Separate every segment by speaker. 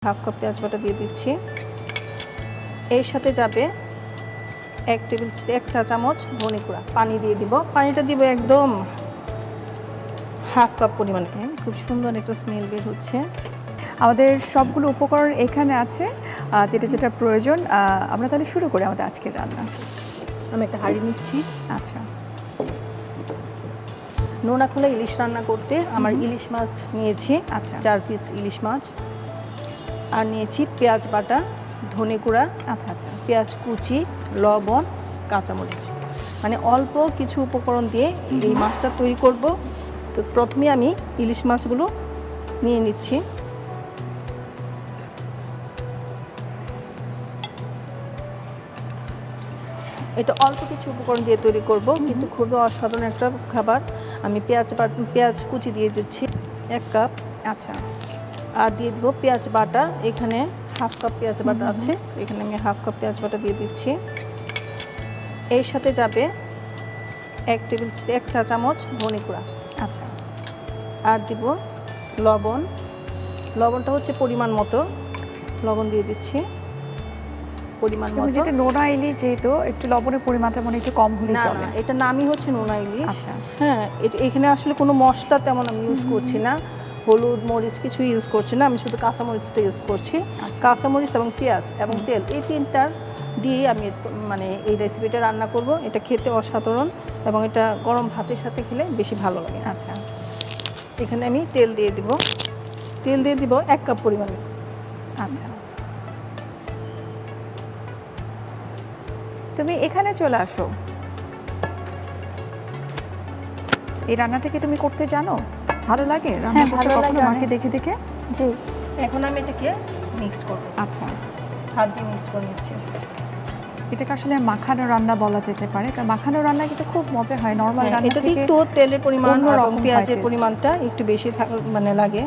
Speaker 1: Half cup পেঁয়াজ বাটা দিয়ে দিচ্ছি। এর সাথে যাবে এক চা চামচ ধনে গুঁড়া। পানি দিয়ে দিব, পানিটা দিব একদম হাফ কাপ পরিমাণে। খুব সুন্দর একটা স্মেল বের হচ্ছে।
Speaker 2: আমাদের সবগুলো উপকরণ এখানে আছে, যেটা যেটা প্রয়োজন। আমরা তাহলে শুরু করি আমাদের আজকের রান্না।
Speaker 1: আমি একটা হাঁড়ি নিচ্ছি।
Speaker 2: আচ্ছা,
Speaker 1: নোনা খোলা ইলিশ রান্না করতে আমার ইলিশ মাছ নিয়েছি।
Speaker 2: আচ্ছা,
Speaker 1: 4 পিস ইলিশ মাছ। আর নিয়েছি পেঁয়াজ বাটা, ধনে গুঁড়া,
Speaker 2: আচ্ছা আচ্ছা,
Speaker 1: পেঁয়াজ কুচি, লবণ, কাঁচামরিচ, মানে অল্প কিছু উপকরণ দিয়ে এই মাছটা তৈরি করব। তো প্রথমে আমি ইলিশ মাছগুলো নিয়ে নিচ্ছি। এটা অল্প কিছু উপকরণ দিয়ে তৈরি করব, কিন্তু খুবই অসাধারণ একটা খাবার। আমি পেঁয়াজ কুচি দিয়ে দিচ্ছি 1 কাপ।
Speaker 2: আচ্ছা,
Speaker 1: আর দিয়ে দেবো পেঁয়াজ বাটা। এখানে হাফ কাপ পেঁয়াজ বাটা আছে, এখানে আমি হাফ কাপ পেঁয়াজ বাটা দিয়ে দিচ্ছি। এর সাথে যাবে এক চা চামচ ধনে গুঁড়া।
Speaker 2: আচ্ছা,
Speaker 1: আর দিব লবণ। লবণটা হচ্ছে পরিমাণ মতো লবণ দিয়ে দিচ্ছি, পরিমাণ মতো।
Speaker 2: যেহেতু নোনা ইলিশ, যেহেতু একটু লবণের পরিমাণটা মনে একটু কম হলে
Speaker 1: না
Speaker 2: চলে।
Speaker 1: না, এটা নামই হচ্ছে নোনা ইলিশ।
Speaker 2: আচ্ছা,
Speaker 1: হ্যাঁ, এখানে আসলে কোনো মশলা তেমন আমি ইউজ করছি না, হলুদ মরিচ কিছু ইউজ করছি না, আমি শুধু কাঁচামরিচটা ইউজ করছি। কাঁচামরিচ এবং পেঁয়াজ এবং তেল, এই তিনটার দিয়ে আমি মানে এই রেসিপিটা রান্না করব। এটা খেতে অসাধারণ এবং এটা গরম ভাতের সাথে খেলে বেশি ভালো লাগে।
Speaker 2: আচ্ছা,
Speaker 1: এখানে আমি তেল দিয়ে দিব। 1 কাপ পরিমাণে।
Speaker 2: আচ্ছা, তুমি এখানে চলে আসো। এই রান্নাটা কি তুমি করতে জানো? ভালো লাগে রান্না করতে? কখনো মাকে দেখে দেখে?
Speaker 1: জি। এখন আমি এটাকে মিক্স করব।
Speaker 2: আচ্ছা,
Speaker 1: হাত দিয়ে মিক্স করে নিচ্ছি।
Speaker 2: এটাকে আসলে মাখানো রান্না বলা যেতে পারে, কারণ মাখানো রান্না কিন্তু খুব মজা হয় নরমাল রান্না
Speaker 1: এটা
Speaker 2: থেকে।
Speaker 1: একটু তেলের পরিমাণ এবং
Speaker 2: অন্যরকম হয়
Speaker 1: পেঁয়াজের
Speaker 2: taste।
Speaker 1: পরিমাণটা একটু বেশি মানে লাগে।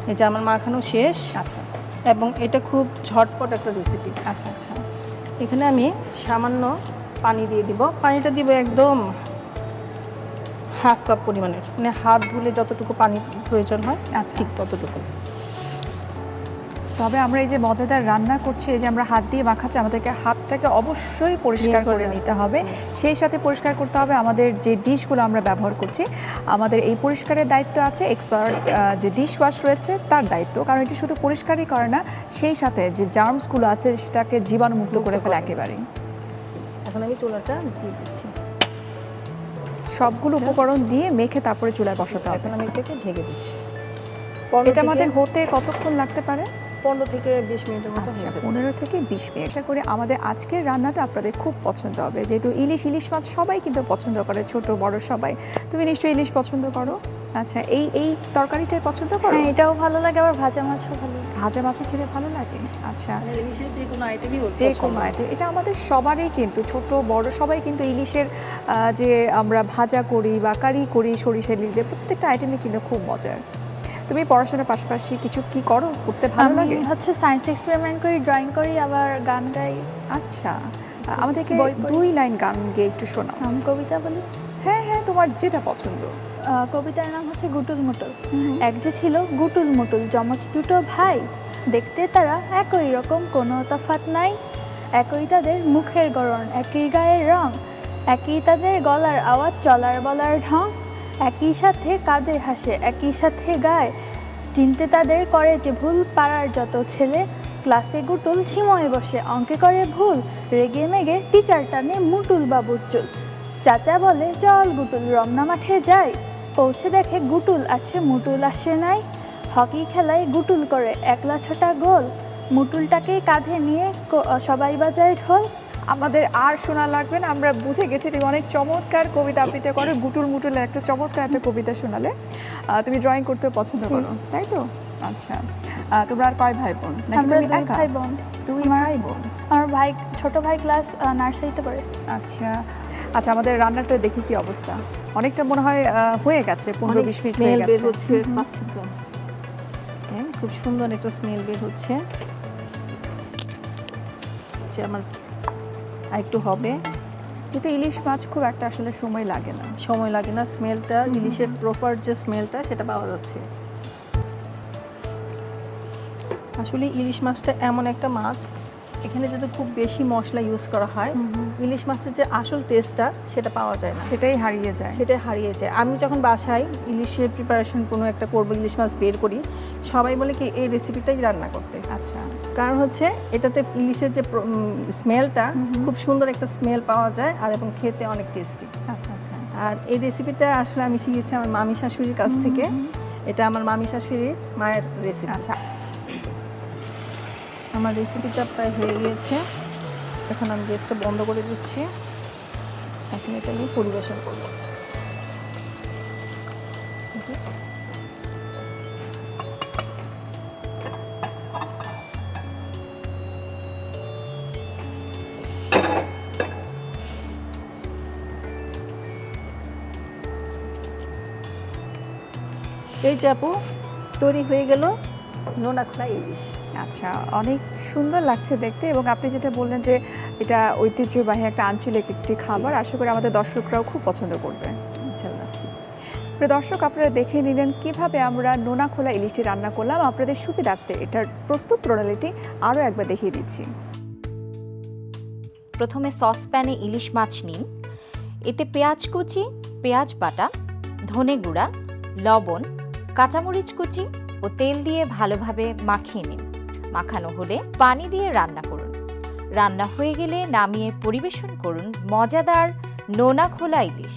Speaker 1: এই যে আমার মাখানো শেষ।
Speaker 2: আচ্ছা,
Speaker 1: এবং এটা খুব ঝটপট একটা রেসিপি।
Speaker 2: আচ্ছা আচ্ছা,
Speaker 1: এখানে আমি সামান্য পানি দিয়ে দিব। পানিটা দিব একদম হাফ কাপ পরিমাণের, মানে হাত ধুলে যতটুকু পানি প্রয়োজন হয়
Speaker 2: আচ্ছা,
Speaker 1: ঠিক ততটুকু।
Speaker 2: তবে আমরা এই যে মজাদার রান্না করছি, এই যে আমরা হাত দিয়ে মাখাচ্ছি, আমাদেরকে হাতটাকে অবশ্যই পরিষ্কার করে নিতে হবে। সেই সাথে পরিষ্কার করতে হবে আমাদের যে ডিশগুলো আমরা ব্যবহার করছি। আমাদের এই পরিষ্কারের দায়িত্ব আছে এক্সপার্ট যে ডিশ ওয়াশ রয়েছে তার দায়িত্ব, কারণ এটি শুধু পরিষ্কারই করে না, সেই সাথে যে জার্মসগুলো আছে সেটাকে জীবাণুমুক্ত করে ফেলে একেবারেই।
Speaker 1: এখন আমি চুলাটা দিয়ে দিচ্ছি।
Speaker 2: সবগুলো উপকরণ দিয়ে মেখে তারপরে চুলায় বসাতে হবে।
Speaker 1: এখন আমি এটাকে ঢেকে দিচ্ছি।
Speaker 2: এটা আমাদের হতে কতক্ষণ লাগতে পারে?
Speaker 1: 15 থেকে 20 মিনিটের মতো।
Speaker 2: আচ্ছা, 15 থেকে 20 মিনিট। আশা করি আমাদের আজকের রান্নাটা আপনাদের খুব পছন্দ হবে, যেহেতু ইলিশ মাছ সবাই কিন্তু পছন্দ করে, ছোট বড় সবাই। তুমি নিশ্চয়ই ইলিশ পছন্দ করো। আচ্ছা, এই তরকারিটাই পছন্দ করো?
Speaker 3: হ্যাঁ, এটাও ভালো লাগে, আবার ভাজা মাছও ভালো লাগে।
Speaker 2: ভাজা মাছও খেতে ভালো লাগে। আচ্ছা,
Speaker 1: মানে ইলিশের যে কোনো আইটেমই
Speaker 2: যে কোনো আইটেম, এটা আমাদের সবারই কিন্তু, ছোট বড় সবাই কিন্তু ইলিশের যে আমরা ভাজা করি বা কারি করি সরিষা ইলিশ দিয়ে, প্রত্যেকটা আইটেমই কিন্তু খুব মজার। তুমি পড়াশোনার পাশাপাশি কিছু কি করো, করতে ভালো লাগে?
Speaker 3: আমি হচ্ছে সায়েন্স এক্সপেরিমেন্ট করি, ড্রয়িং করি, আবার গান গাই।
Speaker 2: আচ্ছা, আমাদেরকে 2 লাইন গান গেয়ে একটু শোনাও।
Speaker 3: আমি কবিতা বলি।
Speaker 2: হ্যাঁ হ্যাঁ, তোমার যেটা পছন্দ।
Speaker 3: কবিতার নাম হচ্ছে গুটুল মুটুল। এক যে ছিল গুটুল মুটুল, যমজ দুটো ভাই, দেখতে তারা একই রকম, কোনো তফাৎ নাই। একই তাদের মুখের গড়ন, একই গায়ের রং, একই তাদের গলার আওয়াজ, চলার বলার ঢং, একই সাথে কাঁদে হাসে, একই সাথে গায়। চিনতে তাদের করে যে ভুল, পাড়ার যত ছেলে, ক্লাসে গুটুল ছিময়ে বসে, অঙ্কে করে ভুল, রেগে মেগে টিচার টানে মুটুল বাবুর চুল। চাচা বলে চল গুটুল, রমনা মাঠে যাই, পৌঁছে দেখে গুটুল আছে মুটুল আসে নাই। হকি খেলায় গুটুল করে একলা ছোটা গোল, মুটুলটাকে কাঁধে নিয়ে সবাই বাজায় ঢোল।
Speaker 2: আমাদের আর শোনা লাগবে না, আমরা বুঝে গেছি তুমি অনেক চমৎকার কবিতা আবৃত্তি করো। গুটুল মুটুলের একটা চমৎকার একটা কবিতা শোনালে। তুমি ড্রয়িং করতে পছন্দ করো, তাই তো? আচ্ছা, তোমরা আর কয় ভাই বোন?
Speaker 3: আমরা 2 ভাই বোন।
Speaker 2: 2 ভাই বোন।
Speaker 3: আমার ভাই, ছোট ভাই ক্লাস নার্সারিতে পড়ে।
Speaker 2: আচ্ছা আচ্ছা, আমাদের রান্নাটা দেখি কি অবস্থা। অনেকটা মনে হয় হয়ে গেছে, 15-20 মিনিট হয়ে গেছে।
Speaker 1: পাচ্ছেন তো? হ্যাঁ, খুব সুন্দর একটা স্মেল বের হচ্ছে। আচ্ছা, আমার আরেকটু হবে।
Speaker 2: যেহেতু ইলিশ মাছ খুব একটা আসলে সময় লাগে না।
Speaker 1: স্মেলটা ইলিশের প্রপার যে স্মেলটা সেটা পাওয়া যাচ্ছে। আসলে ইলিশ মাছটা এমন একটা মাছ, এখানে যদি খুব বেশি মশলা ইউজ করা হয়, ইলিশ মাছের যে আসল টেস্টটা সেটা পাওয়া যায় না,
Speaker 2: সেটাই হারিয়ে যায়।
Speaker 1: সেটাই হারিয়ে যায়। আমি যখন বাসায় ইলিশের প্রিপারেশন কোনো একটা করবো, ইলিশ মাছ বের করি, সবাই বলে কি এই রেসিপিটাই রান্না করতে।
Speaker 2: আচ্ছা,
Speaker 1: কারণ হচ্ছে এটাতে ইলিশের যে স্মেলটা, খুব সুন্দর একটা স্মেল পাওয়া যায়, আর এবং খেতে অনেক টেস্টি।
Speaker 2: আচ্ছা আচ্ছা।
Speaker 1: আর এই রেসিপিটা আসলে আমি শিখেছি আমার মামি শাশুড়ির কাছ থেকে। এটা আমার মামি শাশুড়ির মায়ের রেসিপি।
Speaker 2: আচ্ছা,
Speaker 1: আমার রেসিপিটা প্রায় হয়ে গিয়েছে, এখন আমি গ্যাসটা বন্ধ করে দিচ্ছি। এখন এটা নিয়ে পরিবেশন করব। এই যে আপু, তৈরি হয়ে গেল নোনা খোলা ইলিশ।
Speaker 2: আচ্ছা, অনেক সুন্দর লাগছে দেখতে, এবং আপনি যেটা বললেন যে এটা ঐতিহ্যবাহী একটা আঞ্চলিক একটি খাবার, আশা করি আমাদের দর্শকরাও খুব পছন্দ করবে ইনশাআল্লাহ। প্রিয় দর্শক, আপনারা দেখে নিলেন কিভাবে আমরা নোনা খোলা ইলিশটি রান্না করলাম। আপনাদের সুবিধার্থে এটার প্রস্তুত প্রণালীটি আরও একবার দেখিয়ে দিচ্ছি।
Speaker 4: প্রথমে সসপ্যানে ইলিশ মাছ নিন, এতে পেঁয়াজ কুচি, পেঁয়াজ বাটা, ধনে গুঁড়া, লবণ, কাঁচামরিচ কুচি ও তেল দিয়ে ভালোভাবে মাখিয়ে নিন। মাখানো হলে পানি দিয়ে রান্না করুন। রান্না হয়ে গেলে নামিয়ে পরিবেশন করুন মজাদার নোনা খোলা ইলিশ।